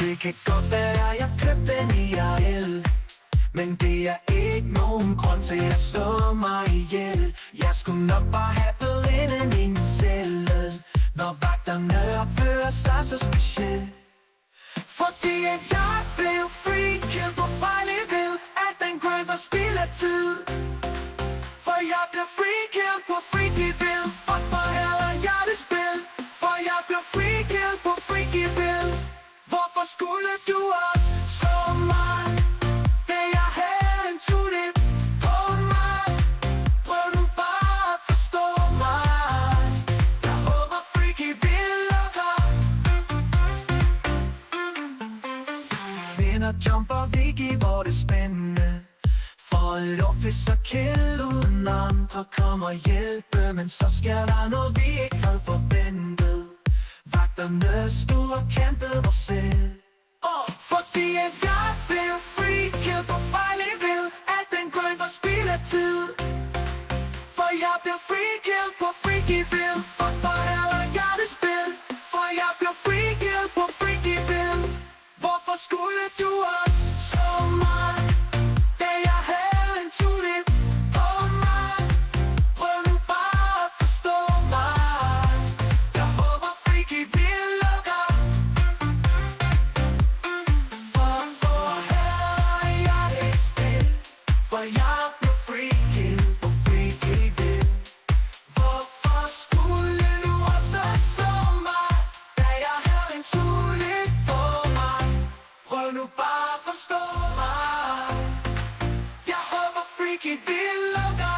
Det kan godt være, jeg købte den IRL, men det er ikke nogen grund til at slå mig ihjel. Jeg skulle nok bare have bedrinden i min celle, når vagterne opfører sig så specielt. Fordi at jeg blev freaket på fejlig ved, at den grøn var spild af tid. For jeg blev freaket på freaky ved, fuck hvor heller jeg det spil. For jeg blev freaket på freaky ved. Hvorfor skulle du også slå mig, da jeg havde en tulip på mig? Prøv nu bare at forstå mig. Jeg håber freaky vil lukke. Vinder jumper Vicky, hvor det er spændende. For et officer kill uden andre kommer hjælpe. Men så sker der noget vi ikke havde forventet. Vagterne stod og kæmpede vores selv. Fordi at jeg blev freaket på fejlig ved, at den grøn var spild af tid. For jeg blev freaket på freaky ved, fuck hvor heller jeg det spil. For jeg blev freaket på freaky ved. Hvorfor skulle du også slå mig, da jeg havde en tulip på mig? Prøv nu bare at forstå mig. Jeg håber freaky vil lukke. For hvor heller jeg det spil. For jeg blev freaket på freaky ved. Hvorfor skulle du også slå mig, da jeg havde en tulip på mig? Prøv nu bare at forstå mig. Jeg håber freaky vil lukke.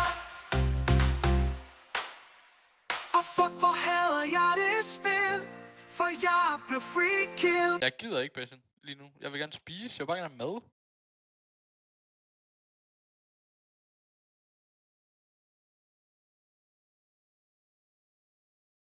Og fuck hvor hader jeg det spil. For jeg blev freaket. Jeg gider ikke, Bastian, lige nu. Jeg vil gerne spise. Jeg vil bare gerne have mad.